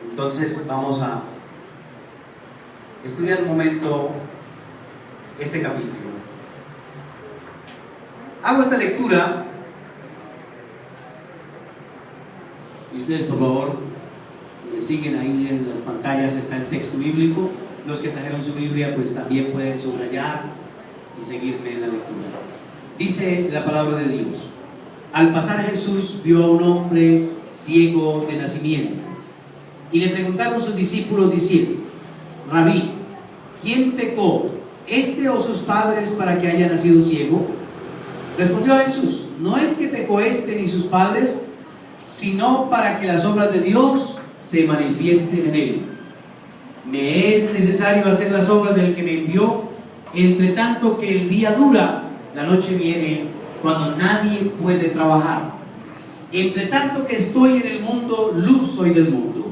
Entonces vamos a estudiar un momento este capítulo. Hago esta lectura y ustedes, por favor, me siguen ahí en las pantallas, está el texto bíblico. Los que trajeron su Biblia pues también pueden subrayar y seguirme en la lectura. Dice la palabra de Dios: al pasar Jesús vio a un hombre ciego de nacimiento, y le preguntaron sus discípulos diciendo: Rabí, ¿quién pecó, este o sus padres, para que haya nacido ciego? Respondió Jesús: no es que pecó este ni sus padres, sino para que las obras de Dios se manifiesten en él. Me es necesario hacer las obras del que me envió, entre tanto que el día dura, la noche viene cuando nadie puede trabajar. Entre tanto que estoy en el mundo, luz soy del mundo.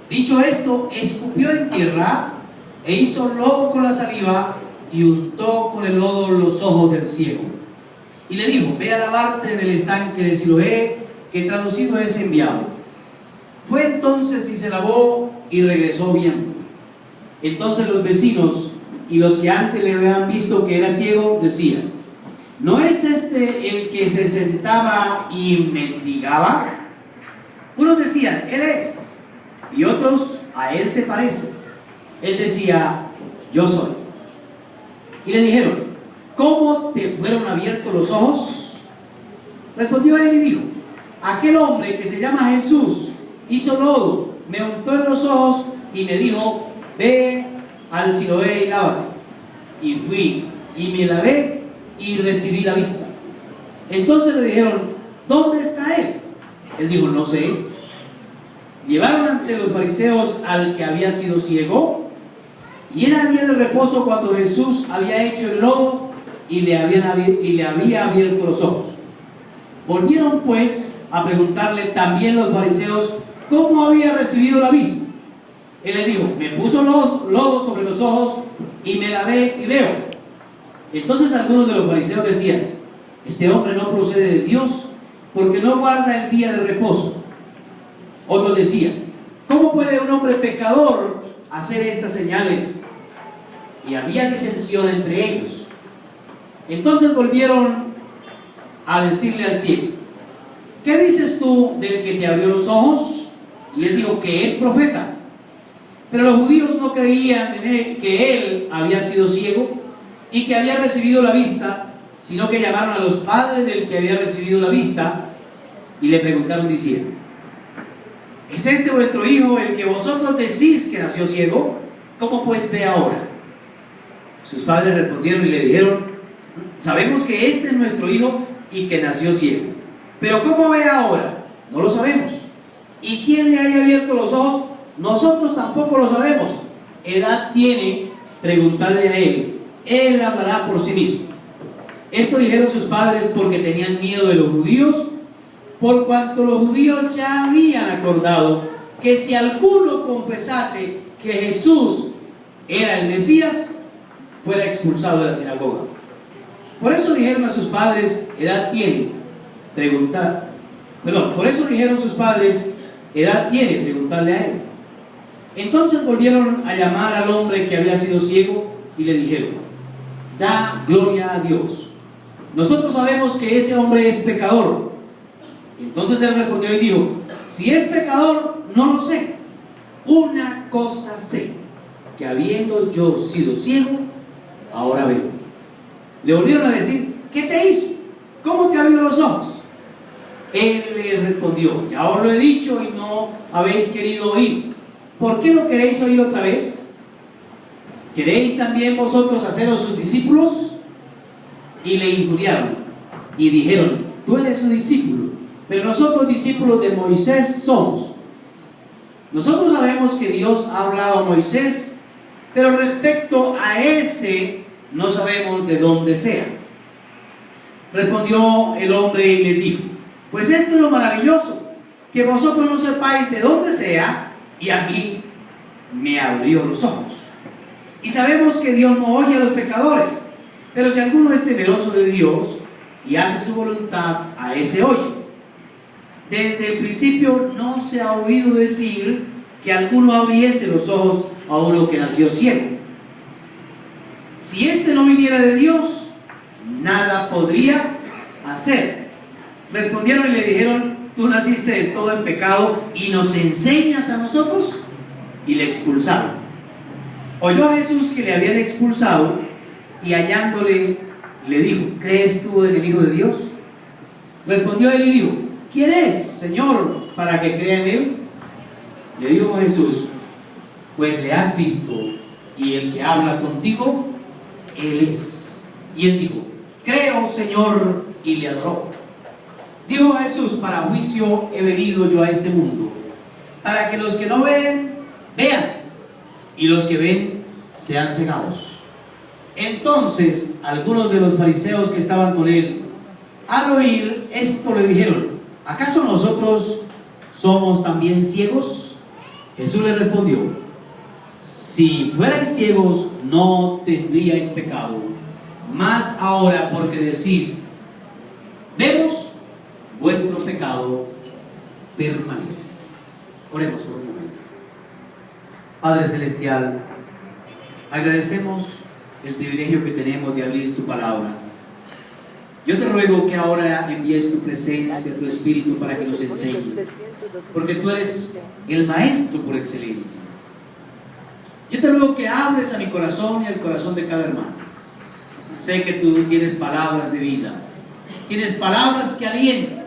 Dicho esto, escupió en tierra e hizo lodo con la saliva y untó con el lodo los ojos del ciego. Y le dijo: ve a lavarte en el estanque de Siloé, que traducido es enviado. Fue entonces y se lavó y regresó viendo. Entonces los vecinos y los que antes le habían visto que era ciego decían: ¿no es este el que se sentaba y mendigaba? Unos decían: él es, y otros: a él se parece. Él decía: yo soy. Y le dijeron: ¿cómo te fueron abiertos los ojos? Respondió él y dijo: aquel hombre que se llama Jesús hizo lodo, me untó en los ojos y me dijo: ve al Siloé y lávate. Y fui y me lavé y recibí la vista. Entonces le dijeron: ¿dónde está él? Él dijo: no sé. Llevaron ante los fariseos al que había sido ciego, y era día de reposo cuando Jesús había hecho el lodo y le había abierto los ojos. Volvieron pues a preguntarle también los fariseos cómo había recibido la vista. Él les dijo: me puso lodo sobre los ojos y me lavé y veo. Entonces algunos de los fariseos decían: este hombre no procede de Dios, porque no guarda el día de reposo. Otros decían: ¿cómo puede un hombre pecador hacer estas señales? Y había disensión entre ellos. Entonces volvieron a decirle al ciego: ¿qué dices tú del que te abrió los ojos? Y él dijo que es profeta. Pero los judíos no creían en él, que él había sido ciego y que había recibido la vista, sino que llamaron a los padres del que había recibido la vista y le preguntaron diciendo: ¿es este vuestro hijo, el que vosotros decís que nació ciego? ¿Cómo pues ve ahora? Sus padres respondieron y le dijeron: sabemos que este es nuestro hijo y que nació ciego, pero ¿cómo ve ahora? No lo sabemos. ¿Y quién le haya abierto los ojos? Nosotros tampoco lo sabemos. Edad tiene, preguntarle a él, él hablará por sí mismo. Esto dijeron sus padres porque tenían miedo de los judíos, por cuanto los judíos ya habían acordado que si alguno confesase que Jesús era el Mesías, fuera expulsado de la sinagoga. Por eso dijeron a sus padres: edad tiene, por eso dijeron sus padres: edad tiene, preguntarle a él. Entonces volvieron a llamar al hombre que había sido ciego y le dijeron: da gloria a Dios. Nosotros sabemos que ese hombre es pecador. Entonces él respondió y dijo: si es pecador, no lo sé. Una cosa sé, que habiendo yo sido ciego, ahora veo. Le volvieron a decir: ¿qué te hizo? ¿Cómo te abrió los ojos? Él les respondió: ya os lo he dicho y no habéis querido oír. ¿Por qué no queréis oír otra vez? ¿Queréis también vosotros haceros sus discípulos? Y le injuriaron y dijeron: tú eres su discípulo, pero nosotros discípulos de Moisés somos. Nosotros sabemos que Dios ha hablado a Moisés, pero respecto a ese no sabemos de dónde sea. Respondió el hombre y le dijo: pues esto es lo maravilloso, que vosotros no sepáis de dónde sea, y a mí me abrió los ojos. Y sabemos que Dios no oye a los pecadores, pero si alguno es temeroso de Dios y hace su voluntad, a ese oye. desde el principio no se ha oído decir que alguno abriese los ojos a uno que nació ciego. Si éste no viniera de Dios, nada podría hacer. Respondieron y le dijeron: tú naciste del todo en pecado y nos enseñas a nosotros. Y le expulsaron. Oyó a Jesús que le habían expulsado, y hallándole le dijo: ¿crees tú en el Hijo de Dios? Respondió él y dijo: ¿quién es, Señor, para que crea en él? Le dijo Jesús: pues le has visto, y el que habla contigo, él es. Y él dijo: creo, Señor, y le adoró. Dijo Jesús: para juicio he venido yo a este mundo, para que los que no ven, vean, y los que ven, sean cegados. Entonces algunos de los fariseos que estaban con él, al oír esto, le dijeron: ¿acaso nosotros somos también ciegos? Jesús les respondió: si fuerais ciegos no tendríais pecado, mas ahora porque decís vemos, vuestro pecado permanece. Oremos por un momento. Padre Celestial, agradecemos el privilegio que tenemos de abrir tu palabra. Yo te ruego que ahora envíes tu presencia, tu Espíritu, para que nos enseñe, porque tú eres el Maestro por excelencia. Yo te ruego que hables a mi corazón y al corazón de cada hermano. Sé que tú tienes palabras de vida, tienes palabras que alientan,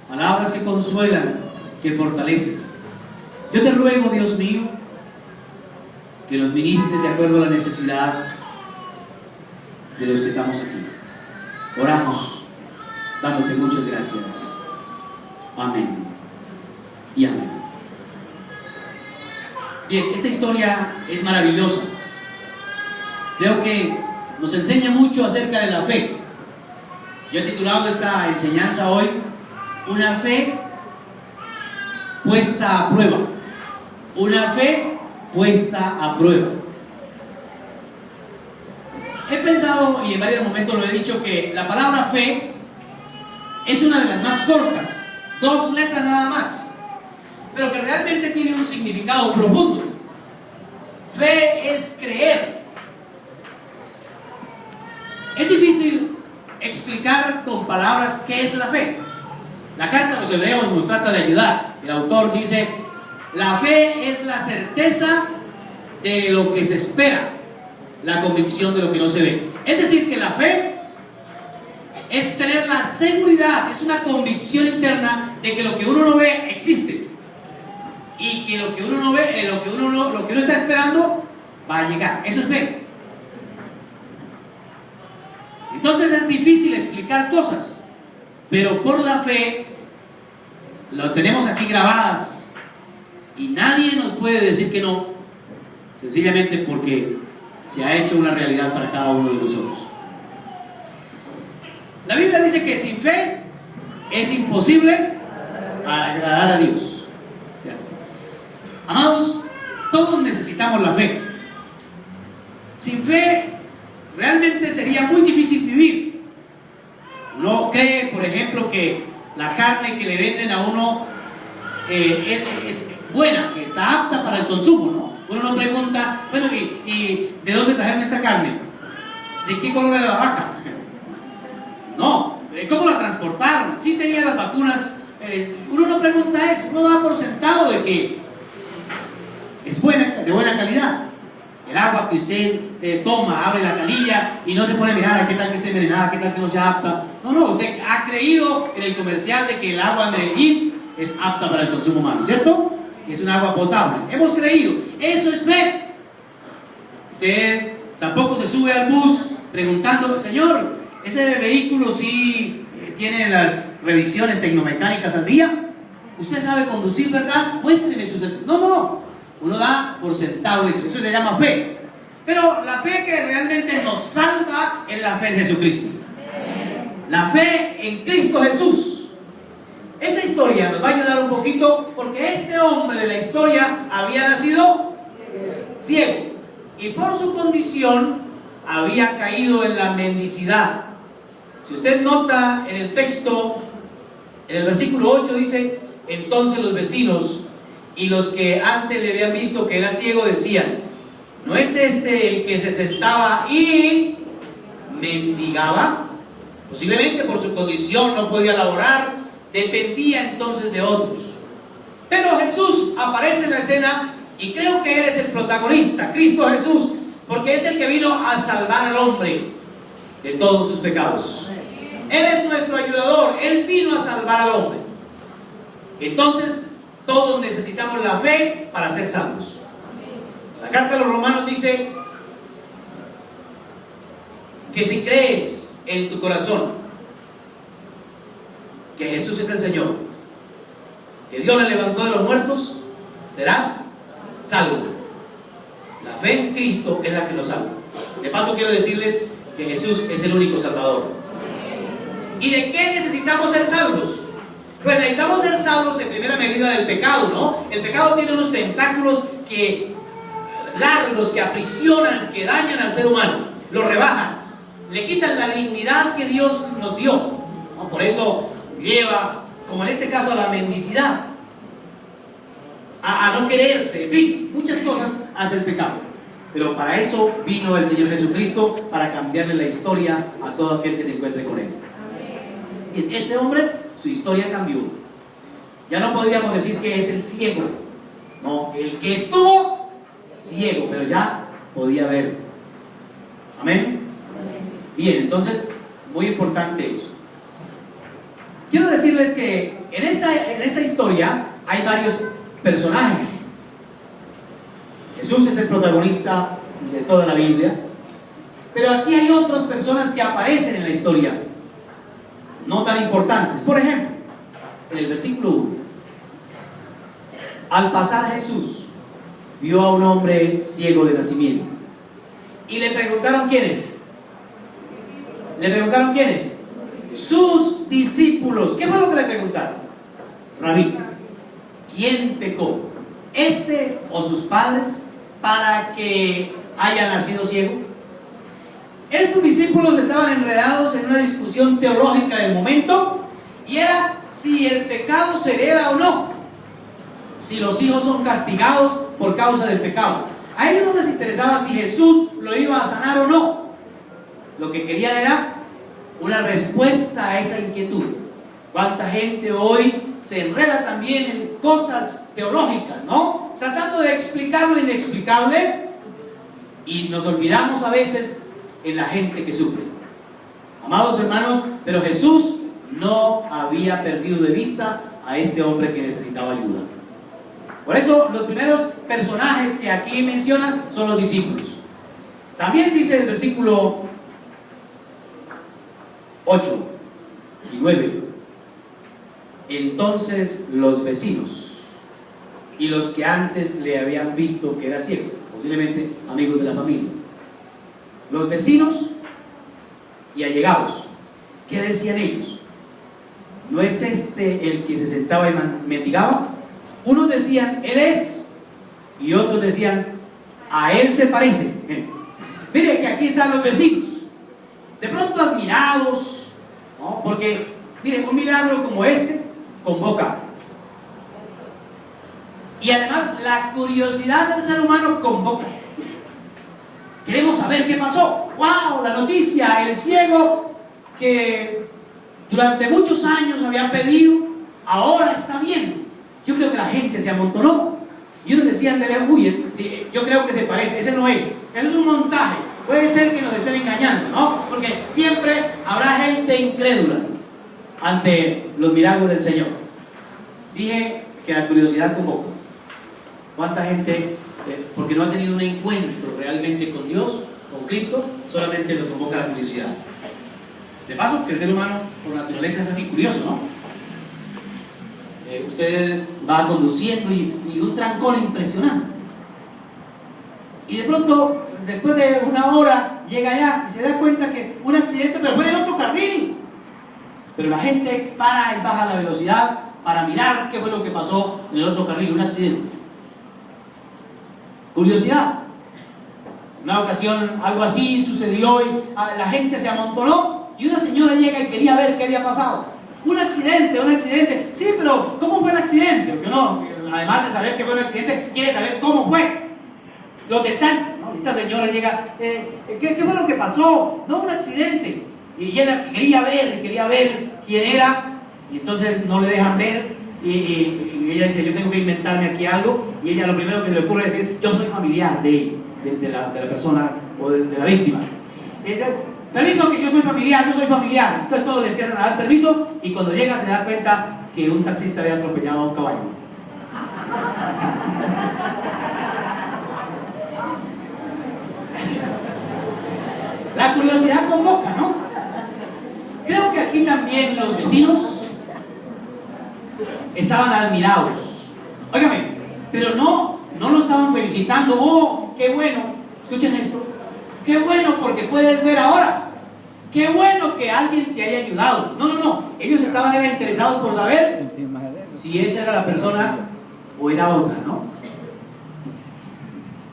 palabras que consuelan, que fortalecen. Yo te ruego, Dios mío, que nos ministres de acuerdo a la necesidad de los que estamos aquí. Oramos dándote muchas gracias. Amén y amén. Bien, esta historia es maravillosa. Creo que nos enseña mucho acerca de la fe. Yo he titulado esta enseñanza hoy: una fe puesta a prueba. Una fe puesta a prueba. He pensado, y en varios momentos lo he dicho, que la palabra fe es una de las más cortas, 2 letras nada más, pero que realmente tiene un significado profundo. Fe es creer. Es difícil explicar con palabras qué es la fe. La carta a los hebreos nos trata de ayudar. El autor dice: la fe es la certeza de lo que se espera, la convicción de lo que no se ve. Es decir, que la fe es tener la seguridad, es una convicción interna de que lo que uno no ve existe, y que lo que uno no ve, lo que uno está esperando va a llegar. Eso es fe. Entonces es difícil explicar cosas, pero por la fe las tenemos aquí grabadas y nadie nos puede decir que no, sencillamente porque se ha hecho una realidad para cada uno de nosotros. La Biblia dice que sin fe es imposible agradar a Dios. Amados, todos necesitamos la fe. Sin fe realmente sería muy difícil vivir. Uno cree, por ejemplo, que la carne que le venden a uno es buena, que está apta para el consumo, ¿no? Uno no pregunta: bueno, ¿y de dónde trajeron esta carne? ¿De qué color era la vaca? No, ¿cómo la transportaron? ¿Sí tenía las vacunas? Uno no pregunta eso, uno da por sentado de que es buena, de buena calidad. El agua que usted toma, abre la canilla y no se pone a mirar: ¿qué tal que esté envenenada? ¿Qué tal que no sea apta? No, usted ha creído en el comercial de que el agua de Medellín es apta para el consumo humano, ¿cierto? Es un agua potable. Hemos creído. Eso es fe. Usted tampoco se sube al bus preguntando: señor, ¿ese vehículo sí tiene las revisiones tecnomecánicas al día? ¿Usted sabe conducir, verdad? Muéstrele su certificado. No. Uno da por sentado eso. Eso se llama fe. Pero la fe que realmente nos salva es la fe en Jesucristo. La fe en Cristo Jesús. Esta historia nos va a ayudar un poquito, porque este hombre de la historia había nacido ciego y por su condición había caído en la mendicidad. Si usted nota en el texto, en el versículo 8 dice: Entonces los vecinos y los que antes le habían visto que era ciego decían: ¿no es este el que se sentaba y mendigaba? Posiblemente por su condición no podía laborar, dependía entonces de otros. Pero Jesús aparece en la escena y creo que Él es el protagonista, Cristo Jesús, porque es el que vino a salvar al hombre de todos sus pecados. Él es nuestro ayudador, Él vino a salvar al hombre. Entonces, todos necesitamos la fe para ser salvos. La carta a los Romanos dice que si crees en tu corazón que Jesús es el Señor, que Dios le levantó de los muertos, serás salvo. La fe en Cristo es la que nos salva. De paso quiero decirles que Jesús es el único Salvador. ¿Y de qué necesitamos ser salvos? Pues necesitamos ser salvos en primera medida del pecado, ¿no? El pecado tiene unos tentáculos largos que aprisionan, que dañan al ser humano, lo rebajan, le quitan la dignidad que Dios nos dio, ¿no? Por eso lleva, como en este caso, a la mendicidad, a no quererse, en fin, muchas cosas hace el pecado. Pero para eso vino el Señor Jesucristo, para cambiarle la historia a todo aquel que se encuentre con Él. Y este hombre, su historia cambió. Ya no podríamos decir que es el ciego, no, el que estuvo ciego, pero ya podía ver. Amén. Bien, entonces, muy importante eso. Quiero decirles que en esta historia hay varios personajes. Jesús es el protagonista de toda la Biblia, pero aquí hay otras personas que aparecen en la historia, no tan importantes. Por ejemplo, en el versículo 1, al pasar Jesús vio a un hombre ciego de nacimiento y le preguntaron quiénes. Le preguntaron quiénes. Sus discípulos. ¿Qué fue lo que le preguntaron? Rabí, ¿quién pecó, este o sus padres, para que haya nacido ciego? Estos discípulos estaban enredados en una discusión teológica del momento, y era si el pecado se hereda o no, si los hijos son castigados por causa del pecado. A ellos no les interesaba si Jesús lo iba a sanar o no. Lo que querían era una respuesta a esa inquietud. ¿Cuánta gente hoy se enreda también en cosas teológicas, ¿no? Tratando de explicar lo inexplicable, y nos olvidamos a veces en la gente que sufre. Amados hermanos, pero Jesús no había perdido de vista a este hombre que necesitaba ayuda. Por eso los primeros personajes que aquí mencionan son los discípulos. También dice el versículo 8 y 9: entonces los vecinos y los que antes le habían visto que era ciego, posiblemente amigos de la familia, los vecinos y allegados, ¿qué decían ellos? ¿No es este el que se sentaba y mendigaba? Unos decían, él es, y otros decían, a él se parece. Mire que aquí están los vecinos, de pronto admirados, ¿no? Porque, miren, un milagro como este convoca. Y además la curiosidad del ser humano convoca. Queremos saber qué pasó. ¡Wow! La noticia, el ciego que durante muchos años había pedido, ahora está viendo. Yo creo que la gente se amontonó. Y unos decían de lejos, uy, yo creo que se parece, ese no es, eso es un montaje. Puede ser que nos estén engañando, ¿no? Porque siempre habrá gente incrédula ante los milagros del Señor. Dije que la curiosidad convoca. ¿Cuánta gente, porque no ha tenido un encuentro realmente con Dios, con Cristo, solamente los convoca la curiosidad? De paso, que el ser humano por naturaleza es así curioso, ¿no? Usted va conduciendo y un trancón impresionante, y de pronto, después de una hora, llega allá y se da cuenta que un accidente, pero fue en el otro carril. Pero la gente para y baja la velocidad para mirar qué fue lo que pasó en el otro carril, un accidente. Curiosidad. En una ocasión algo así sucedió y la gente se amontonó, y una señora llega y quería ver qué había pasado. un accidente, un accidente. Sí, pero ¿cómo fue el accidente? Porque uno, además de saber que fue un accidente, quiere saber cómo fue. Los detalles, ¿no? Esta señora llega, ¿qué fue lo que pasó? No, un accidente. Y ella quería ver quién era, y entonces no le dejan ver, y ella dice, yo tengo que inventarme aquí algo, y ella lo primero que se le ocurre es decir, yo soy familiar de la persona o de la víctima. Permiso, que yo soy familiar. Entonces todos le empiezan a dar permiso, y cuando llega se da cuenta que un taxista había atropellado a un caballo. La curiosidad convoca, ¿no? Creo que aquí también los vecinos estaban admirados. Óigame, pero no lo estaban felicitando. Oh, qué bueno, escuchen esto. Qué bueno porque puedes ver ahora. Qué bueno que alguien te haya ayudado. No. Ellos estaban interesados por saber si esa era la persona o era otra, ¿no?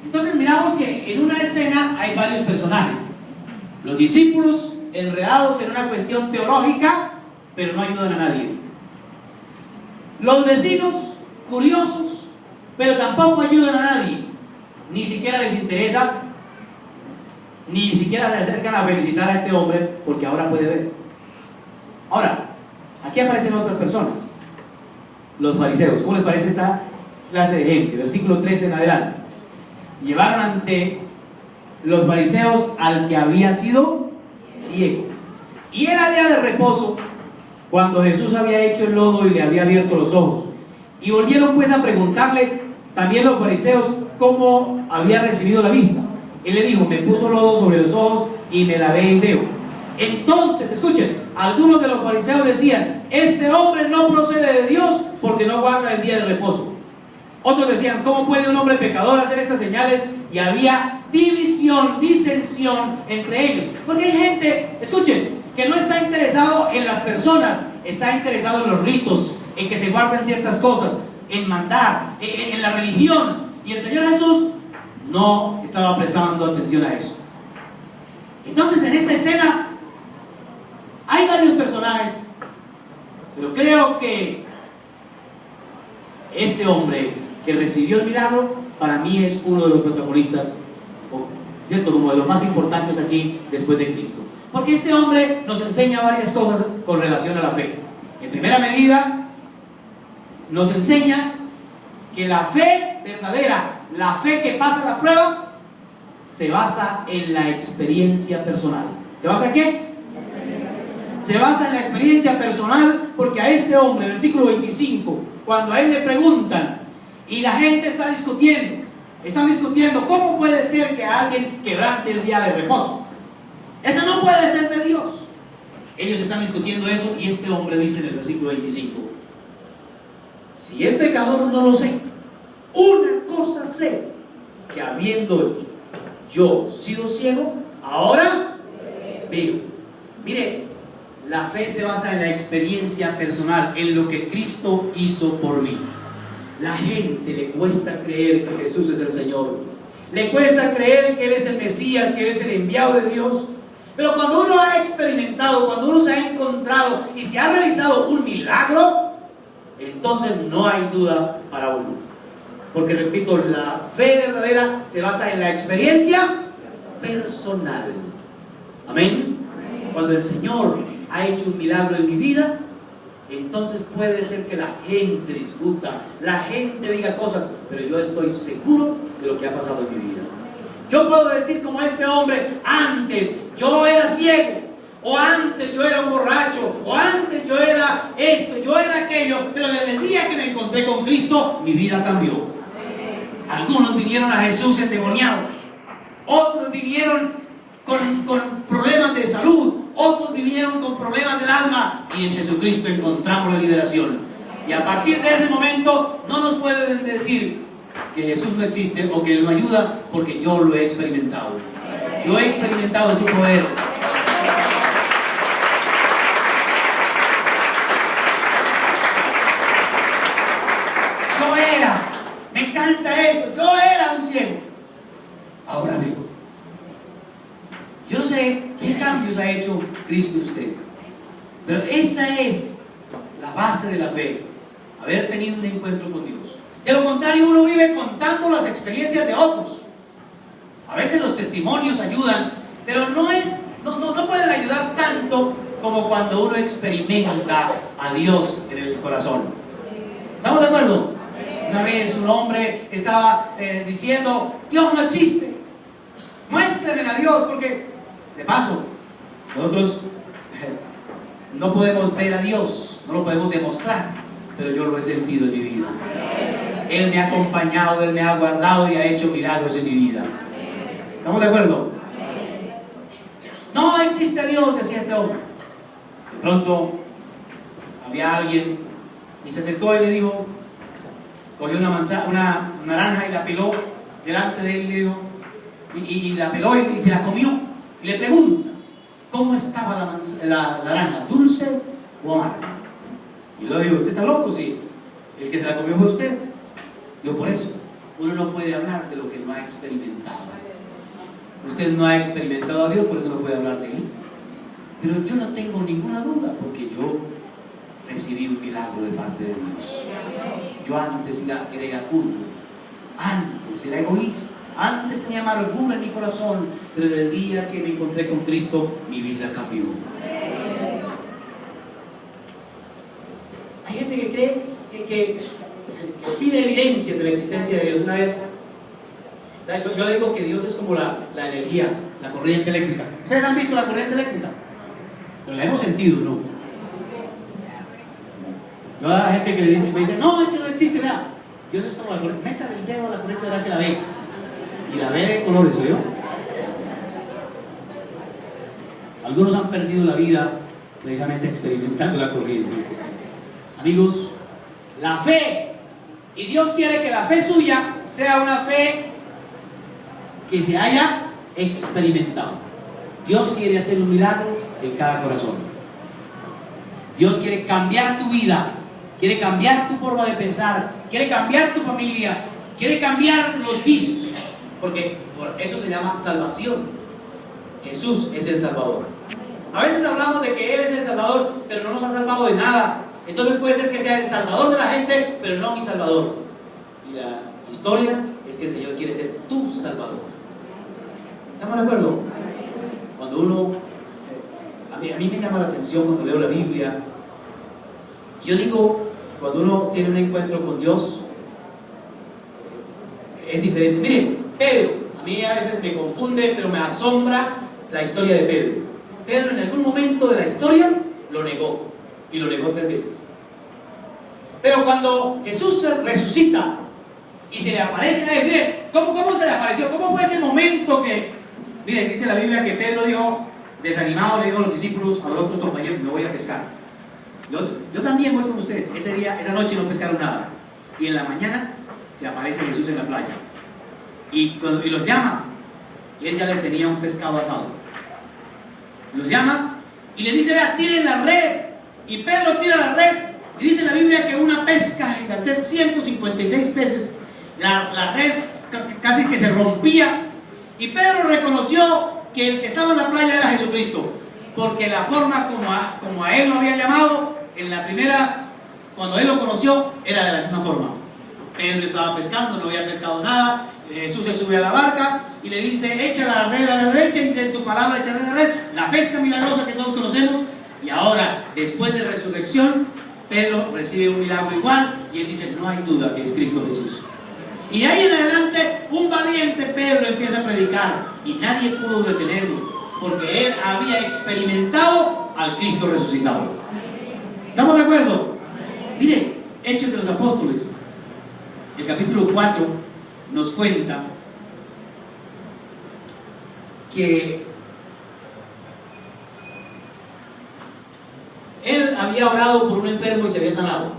Entonces miramos que en una escena hay varios personajes. Los discípulos enredados en una cuestión teológica, pero no ayudan a nadie. Los vecinos curiosos, pero tampoco ayudan a nadie. Ni siquiera les interesa, ni siquiera se acercan a felicitar a este hombre porque ahora puede ver. Ahora, aquí aparecen otras personas. Los fariseos. ¿Cómo les parece esta clase de gente? Versículo 13 en adelante. Llevaron ante los fariseos al que había sido ciego. Y era día de reposo cuando Jesús había hecho el lodo y le había abierto los ojos. Y volvieron pues a preguntarle también los fariseos cómo había recibido la vista. Él le dijo, me puso lodo sobre los ojos y me lavé y veo. Entonces, escuchen, algunos de los fariseos decían, este hombre no procede de Dios porque no guarda el día de reposo. Otros decían, ¿cómo puede un hombre pecador hacer estas señales? Y había división, disensión entre ellos. Porque hay gente, escuchen, que no está interesado en las personas, está interesado en los ritos, en que se guarden ciertas cosas, en mandar, en la religión. Y el Señor Jesús no estaba prestando atención a eso. Entonces, en esta escena hay varios personajes, pero creo que este hombre que recibió el milagro, para mí es uno de los protagonistas, ¿cierto? Como de los más importantes aquí después de Cristo. Porque este hombre nos enseña varias cosas con relación a la fe. En primera medida, nos enseña que la fe verdadera, la fe que pasa la prueba, se basa en la experiencia personal. ¿Se basa en qué? Se basa en la experiencia personal, porque a este hombre, versículo 25, cuando a él le preguntan, y la gente está discutiendo, están discutiendo cómo puede ser que alguien quebrante el día de reposo. Eso no puede ser de Dios. Ellos están discutiendo eso, y este hombre dice en el versículo 25, si es pecador no lo sé, una cosa sé, que habiendo yo sido ciego, ahora veo. Mire, la fe se basa en la experiencia personal, en lo que Cristo hizo por mí. La gente le cuesta creer que Jesús es el Señor, le cuesta creer que Él es el Mesías, que Él es el enviado de Dios. Pero cuando uno ha experimentado, cuando uno se ha encontrado y se ha realizado un milagro, entonces no hay duda para uno. Porque repito, la fe verdadera se basa en la experiencia personal. Amén. Cuando el Señor ha hecho un milagro en mi vida, entonces puede ser que la gente discuta, la gente diga cosas, pero yo estoy seguro de lo que ha pasado en mi vida. Yo puedo decir como este hombre, antes yo era ciego, o antes yo era un borracho, o antes yo era esto, yo era aquello, pero desde el día que me encontré con Cristo, mi vida cambió. Algunos vinieron a Jesús endemoniados, otros vinieron con problemas de salud, otros vinieron con problemas del alma, y en Jesucristo encontramos la liberación. Y a partir de ese momento no nos pueden decir que Jesús no existe o que Él no ayuda, porque yo lo he experimentado. Yo he experimentado su poder. Me encanta eso, yo era un ciego, ahora veo. Yo no sé qué cambios ha hecho Cristo en usted, pero esa es la base de la fe, haber tenido un encuentro con Dios. De lo contrario, uno vive contando las experiencias de otros. A veces los testimonios ayudan, pero no pueden ayudar tanto como cuando uno experimenta a Dios en el corazón. ¿Estamos de acuerdo? Una vez un hombre estaba diciendo: Dios no existe, muéstrame a Dios, porque de paso nosotros no podemos ver a Dios, no lo podemos demostrar, pero yo lo he sentido en mi vida. Él me ha acompañado, Él me ha guardado y ha hecho milagros en mi vida. ¿Estamos de acuerdo? No existe Dios, decía este hombre. De pronto había alguien y se acercó y le dijo, cogió una naranja y la peló delante de él y le dijo, y la peló y se la comió. Y le pregunta, ¿cómo estaba la naranja? ¿Dulce o amarga? Y luego digo, ¿usted está loco? Sí. El que se la comió fue usted. Yo por eso, uno no puede hablar de lo que no ha experimentado. Usted no ha experimentado a Dios, por eso no puede hablar de Él. Pero yo no tengo ninguna duda, porque yo recibí un milagro de parte de Dios. Yo antes era iracundo, antes era egoísta, antes tenía amargura en mi corazón, pero desde el día que me encontré con Cristo, mi vida cambió. Hay gente que cree que pide evidencia de la existencia de Dios. Una vez, yo digo que Dios es como la energía, la corriente eléctrica. ¿Ustedes han visto la corriente eléctrica? Pero la hemos sentido, ¿no? Yo a la gente que me dice, no, es que no existe, vea. Dios es como la corriente, métale el dedo a la corriente, verá que la ve. Y la ve de colores, ¿oyó? Algunos han perdido la vida precisamente experimentando la corriente. Amigos, la fe, y Dios quiere que la fe suya sea una fe que se haya experimentado. Dios quiere hacer un milagro en cada corazón. Dios quiere cambiar tu vida, quiere cambiar tu forma de pensar, quiere cambiar tu familia, quiere cambiar los vicios, porque por eso se llama salvación. Jesús es el Salvador. A veces hablamos de que Él es el Salvador, pero no nos ha salvado de nada. Entonces puede ser que sea el Salvador de la gente, pero no mi Salvador. Y la historia es que el Señor quiere ser tu Salvador. ¿Estamos de acuerdo? Cuando uno, a mí me llama la atención cuando leo la Biblia. Yo digo, cuando uno tiene un encuentro con Dios, es diferente. Miren, Pedro, a mí a veces me confunde, pero me asombra la historia de Pedro. Pedro en algún momento de la historia lo negó, y lo negó 3 veces. Pero cuando Jesús se resucita y se le aparece a él, miren, ¿cómo se le apareció? ¿Cómo fue ese momento que, miren, dice la Biblia que Pedro dijo, desanimado, le dijo a los discípulos, a los otros compañeros, me voy a pescar. Yo también voy con ustedes. Ese día, esa noche no pescaron nada. Y en la mañana se aparece Jesús en la playa. Y los llama. Y él ya les tenía un pescado asado. Los llama y les dice, vea, tiren la red. Y Pedro tira la red. Y dice la Biblia que una pesca gigantesca, 156 peces, la red casi que se rompía. Y Pedro reconoció que el que estaba en la playa era Jesucristo, porque la forma como a él lo había llamado en la primera, cuando él lo conoció, era de la misma forma. Pedro estaba pescando, no había pescado nada. Jesús se sube a la barca y le dice, echa la red a la derecha, y dice, en tu palabra echaré la red, la pesca milagrosa que todos conocemos. Y ahora, después de resurrección, Pedro recibe un milagro igual, y él dice, no hay duda que es Cristo Jesús. Y de ahí en adelante, un valiente Pedro empieza a predicar, y nadie pudo detenerlo, porque él había experimentado al Cristo resucitado. ¿Estamos de acuerdo? Mire, Hechos de los Apóstoles, el capítulo 4 nos cuenta que él había orado por un enfermo y se había sanado.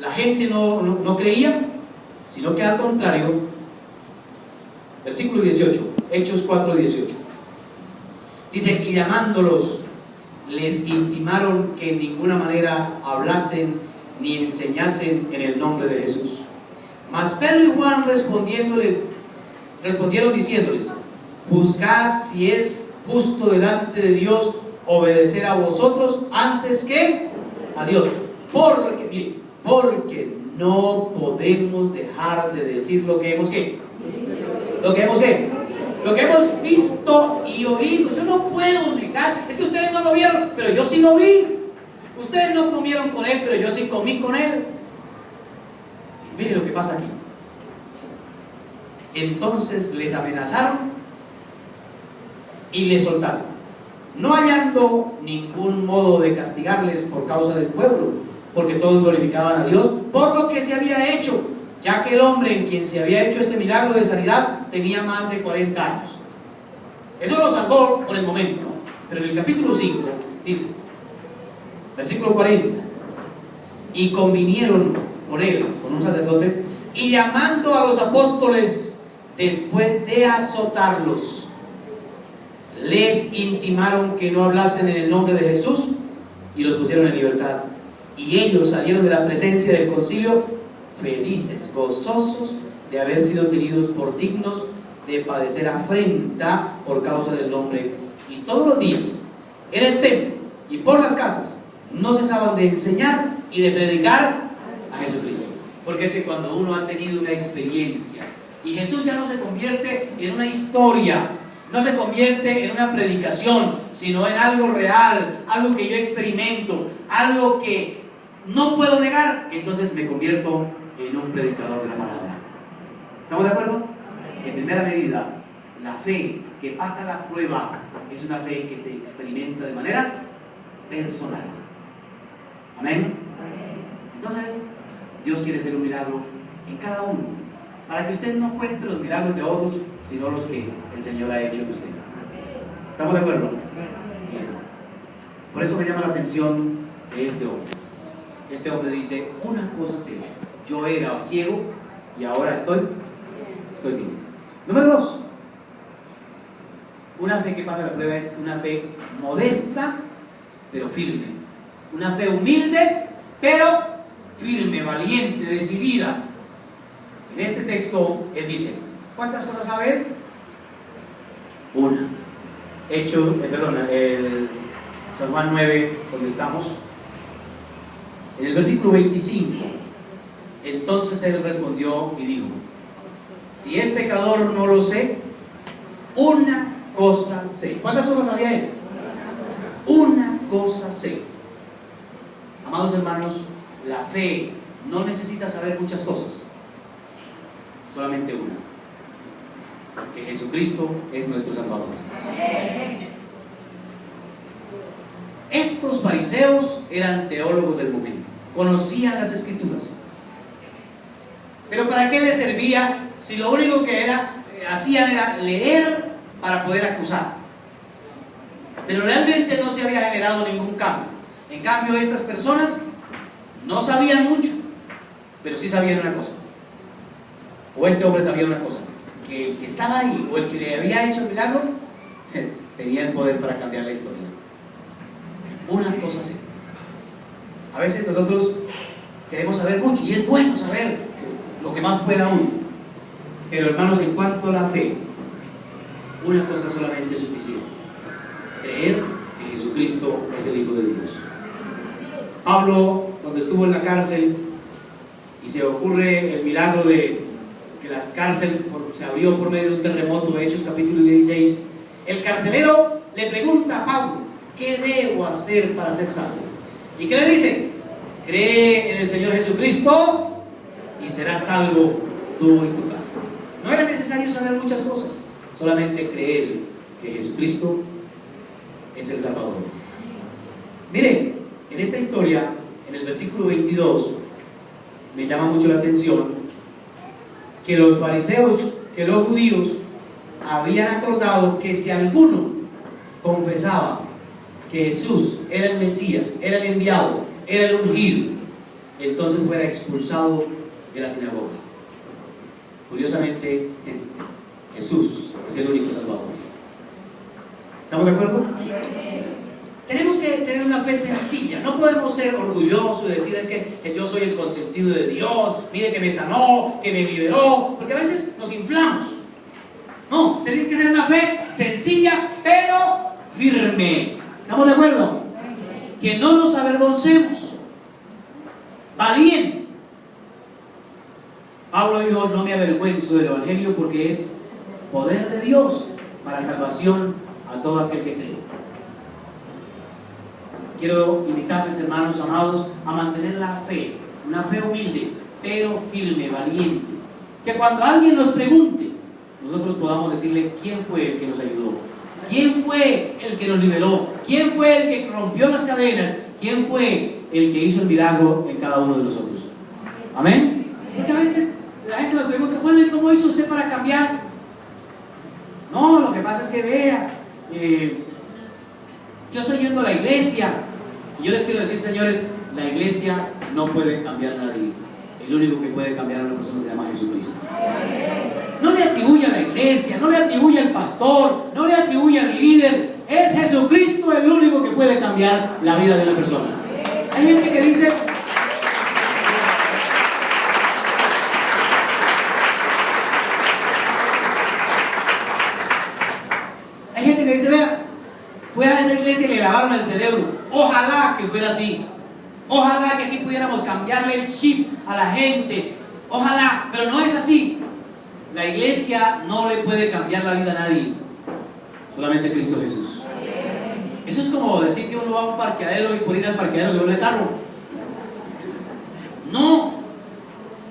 La gente no creía, sino que al contrario, versículo 18, Hechos 4, 18. Dice, y llamándolos, les intimaron que en ninguna manera hablasen ni enseñasen en el nombre de Jesús. Mas Pedro y Juan respondieron diciéndoles, juzgad si es justo delante de Dios obedecer a vosotros antes que a Dios. Porque, mire, porque no podemos dejar de decir lo que hemos ¿qué? Lo que hemos ¿qué? Lo que hemos visto y oído. Yo no puedo negar. Es que ustedes no lo vieron, pero yo sí lo vi. Ustedes no comieron con él, pero yo sí comí con él. Y mire lo que pasa aquí. Entonces les amenazaron y les soltaron, no hallando ningún modo de castigarles por causa del pueblo, porque todos glorificaban a Dios por lo que se había hecho, ya que el hombre en quien se había hecho este milagro de sanidad tenía más de 40 años. Eso lo salvó por el momento, ¿no? Pero en el capítulo 5 dice, versículo 40, y convinieron con él, con un sacerdote, y llamando a los apóstoles, después de azotarlos, les intimaron que no hablasen en el nombre de Jesús y los pusieron en libertad. Y ellos salieron de la presencia del concilio felices, gozosos de haber sido tenidos por dignos de padecer afrenta por causa del nombre. Y todos los días en el templo y por las casas no cesaban de enseñar y de predicar a Jesucristo. Porque es que cuando uno ha tenido una experiencia y Jesús ya no se convierte en una historia, no se convierte en una predicación, sino en algo real, algo que yo experimento, algo que no puedo negar, entonces me convierto en un predicador de la palabra. ¿Estamos de acuerdo? En primera medida, la fe que pasa la prueba es una fe que se experimenta de manera personal. Amén. Entonces, Dios quiere hacer un milagro en cada uno, para que usted no cuente los milagros de otros, sino los que el Señor ha hecho en usted. ¿Estamos de acuerdo? Bien. Por eso me llama la atención de este hombre. Este hombre dice, una cosa sé, yo era ciego y ahora estoy bien. Número 2, una fe que pasa la prueba es una fe modesta, pero firme. Una fe humilde, pero firme, valiente, decidida. En este texto, él dice, ¿cuántas cosas sabe él? Una. El San Juan 9, donde estamos, en el versículo 25, entonces él respondió y dijo, si es pecador no lo sé, una cosa sé. ¿Cuántas cosas sabía él? Una cosa sé. Amados hermanos, la fe no necesita saber muchas cosas, solamente una: que Jesucristo es nuestro Salvador. Estos fariseos eran teólogos del momento, conocían las Escrituras, pero ¿para qué les servía si lo único que hacían era leer para poder acusar? Pero realmente no se había generado ningún cambio. En cambio, estas personas no sabían mucho, pero sí sabían una cosa, o este hombre sabía una cosa, que el que estaba ahí, o el que le había hecho el milagro, tenía el poder para cambiar la historia. Una cosa sí. A veces nosotros queremos saber mucho, y es bueno saber lo que más pueda uno, pero hermanos, en cuanto a la fe, una cosa solamente es suficiente: creer que Jesucristo es el Hijo de Dios. Pablo, cuando estuvo en la cárcel y se ocurre el milagro de que la cárcel se abrió por medio de un terremoto, de Hechos capítulo 16, el carcelero le pregunta a Pablo, ¿qué debo hacer para ser salvo? ¿Y qué le dice? Cree en el Señor Jesucristo y serás salvo tú y tu casa. No era necesario saber muchas cosas, solamente creer que Jesucristo es el Salvador. Mire, en esta historia, en el versículo 22, me llama mucho la atención que los fariseos, que los judíos habían acordado que si alguno confesaba que Jesús era el Mesías, era el enviado, era el ungido, entonces fuera expulsado de la sinagoga. Curiosamente, Jesús es el único Salvador. ¿Estamos de acuerdo? Tenemos que tener una fe sencilla. No podemos ser orgullosos y decir, es que yo soy el consentido de Dios, mire que me sanó, que me liberó, porque a veces nos inflamos. No, tiene que ser una fe sencilla, pero firme. ¿Estamos de acuerdo? Que no nos avergoncemos, valiente. Pablo dijo: no me avergüenzo del evangelio, porque es poder de Dios para salvación a todo aquel que cree. Quiero invitarles, hermanos amados, a mantener la fe, una fe humilde, pero firme, valiente. Que cuando alguien nos pregunte, nosotros podamos decirle quién fue el que nos ayudó, quién fue el que nos liberó, quién fue el que rompió las cadenas, quién fue el que hizo el milagro en cada uno de nosotros. Amén. Porque a veces la gente nos pregunta: bueno, ¿y cómo hizo usted para cambiar? No, lo que pasa es que vea, yo estoy yendo a la iglesia, y yo les quiero decir, señores, la iglesia no puede cambiar a nadie. El único que puede cambiar a una persona se llama Jesucristo. No le atribuye a la iglesia, no le atribuye al pastor, no le atribuye al líder. Es Jesucristo el único que puede cambiar la vida de una persona. Hay gente que dice: vea, fue a esa iglesia y le lavaron el cerebro. Ojalá que fuera así. Ojalá que aquí pudiéramos cambiarle el chip a la gente. Ojalá, pero no es así. La iglesia no le puede cambiar la vida a nadie. Solamente Cristo Jesús. Eso es como decir que uno va a un parqueadero y por ir al parqueadero se vuelve carro. No.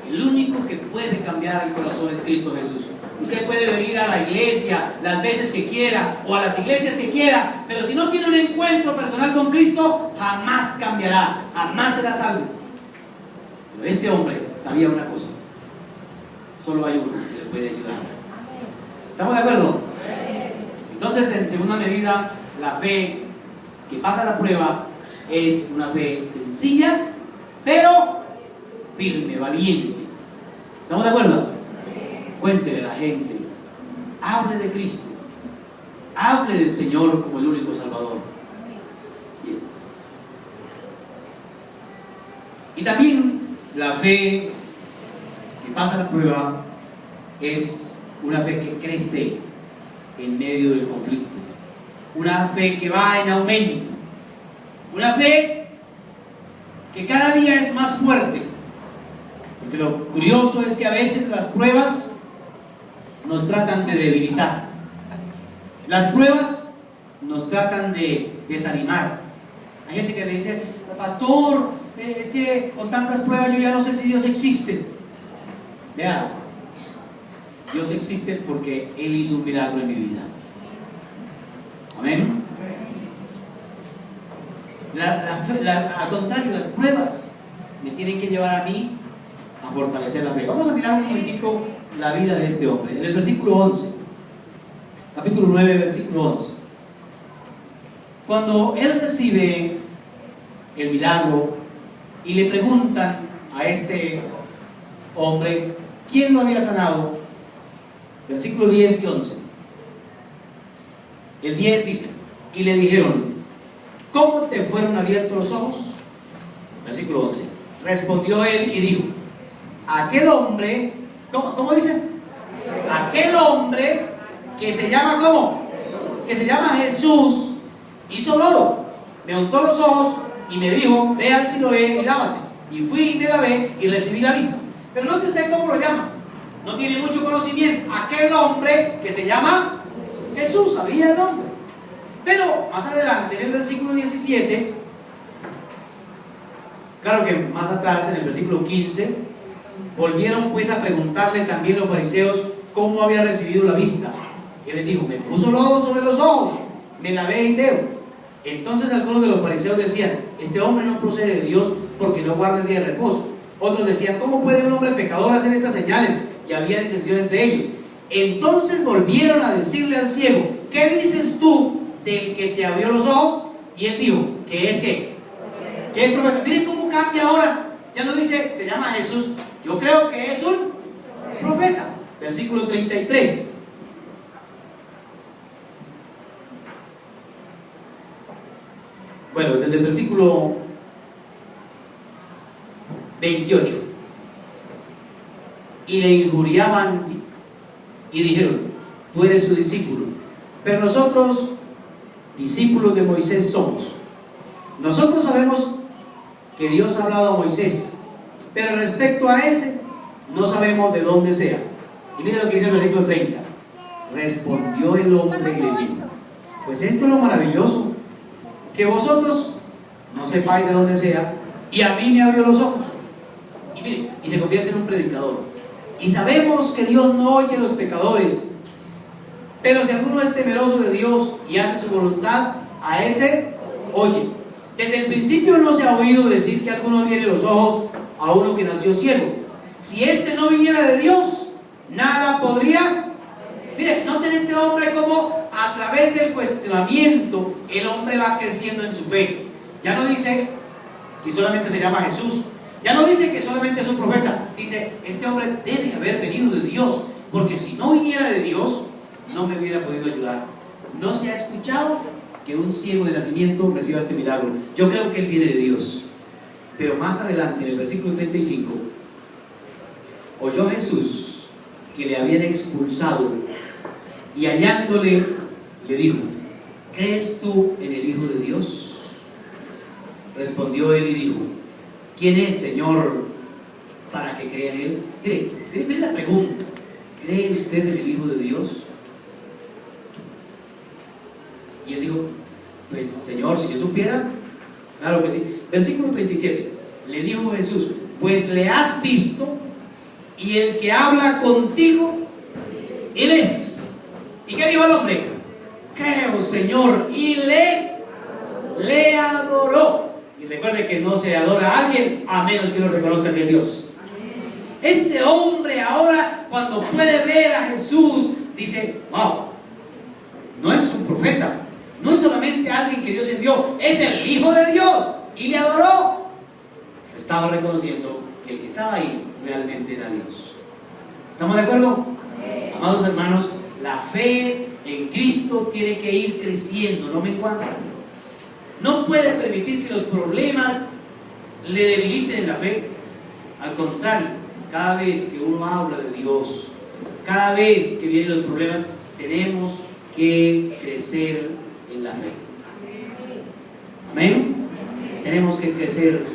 El único que puede cambiar el corazón es Cristo Jesús. Usted puede venir a la iglesia las veces que quiera o a las iglesias que quiera, pero si no tiene un encuentro personal con Cristo, jamás cambiará, jamás será salvo. Pero este hombre sabía una cosa: solo hay uno que le puede ayudar. ¿Estamos de acuerdo? Entonces, en segunda medida, la fe que pasa la prueba es una fe sencilla, pero firme, valiente. ¿Estamos de acuerdo? Cuéntele a la gente, hable de Cristo, hable del Señor como el único Salvador. Bien. Y también la fe que pasa la prueba es una fe que crece en medio del conflicto, una fe que va en aumento, una fe que cada día es más fuerte. Porque lo curioso es que a veces las pruebas nos tratan de debilitar. Las pruebas nos tratan de desanimar. Hay gente que le dice: pastor, es que con tantas pruebas yo ya no sé si Dios existe. Vea, Dios existe porque Él hizo un milagro en mi vida. Amén. Al contrario, las pruebas me tienen que llevar a mí a fortalecer la fe. Vamos a mirar un momentico la vida de este hombre. En el versículo 11, capítulo 9, versículo 11, cuando él recibe el milagro y le preguntan a este hombre quién lo había sanado, versículo 10 y 11, el 10 dice: y le dijeron: ¿cómo te fueron abiertos los ojos? Versículo 11, respondió él y dijo: aquel hombre, ¿cómo dice? Aquel hombre que se llama, ¿cómo? Que se llama Jesús, hizo lodo, me untó los ojos y me dijo: ve al Siloé y lávate. Y fui y me lavé y recibí la vista. Pero note usted cómo lo llama. No tiene mucho conocimiento. Aquel hombre que se llama Jesús, sabía el nombre. Pero más adelante, en el versículo 17, claro que más atrás, en el versículo 15, volvieron pues a preguntarle también los fariseos cómo había recibido la vista. Él les dijo: me puso lodo sobre los ojos, me lavé y veo. Entonces algunos de los fariseos decían: este hombre no procede de Dios porque no guarda el día de reposo. Otros decían: ¿cómo puede un hombre pecador hacer estas señales? Y había disensión entre ellos. Entonces volvieron a decirle al ciego: ¿qué dices tú del que te abrió los ojos? Y él dijo: ¿qué es qué? ¿Qué es profeta? Miren cómo cambia ahora. Ya no dice se llama Jesús, yo creo que es un profeta. Versículo 33. Bueno, desde el versículo 28. Y le injuriaban y dijeron: tú eres su discípulo, pero nosotros discípulos de Moisés somos. Nosotros sabemos que Dios ha hablado a Moisés pero respecto a ese, no sabemos de dónde sea. Y miren lo que dice el versículo 30. Respondió el hombre y le dijo: pues esto es lo maravilloso, que vosotros no sepáis de dónde sea, y a mí me abrió los ojos. Y miren, y se convierte en un predicador. Y sabemos que Dios no oye a los pecadores, pero si alguno es temeroso de Dios y hace su voluntad, a ese oye. Desde el principio no se ha oído decir que alguno tiene los ojos a uno que nació ciego. Si este no viniera de Dios, nada podría. Mire, noten este hombre como a través del cuestionamiento el hombre va creciendo en su fe. Ya no dice que solamente se llama Jesús, ya no dice que solamente es un profeta, dice: este hombre debe haber venido de Dios, porque si no viniera de Dios no me hubiera podido ayudar. No se ha escuchado que un ciego de nacimiento reciba este milagro. Yo creo que él viene de Dios. Pero más adelante, en el versículo 35, oyó Jesús que le habían expulsado, y hallándole le dijo: ¿crees tú en el Hijo de Dios? Respondió él y dijo: ¿quién es, Señor, para que crea en él? Mire la pregunta: ¿cree usted en el Hijo de Dios? Y él dijo: pues, Señor, si yo supiera, claro que sí. Versículo 37, le dijo Jesús: pues le has visto, y el que habla contigo, él es. ¿Y qué dijo el hombre? Creo, Señor, y le adoró. Y recuerde que no se adora a alguien a menos que lo reconozca que es Dios. Este hombre ahora, cuando puede ver a Jesús, dice: wow, no es un profeta, no es solamente alguien que Dios envió, es el Hijo de Dios. Y le adoró. Estaba reconociendo que el que estaba ahí realmente era Dios. ¿Estamos de acuerdo? Amados hermanos, la fe en Cristo tiene que ir creciendo, no menguando. No puede permitir que los problemas le debiliten en la fe. Al contrario, cada vez que uno habla de Dios, cada vez que vienen los problemas, tenemos que crecer en la fe. Amén. Tenemos que crecer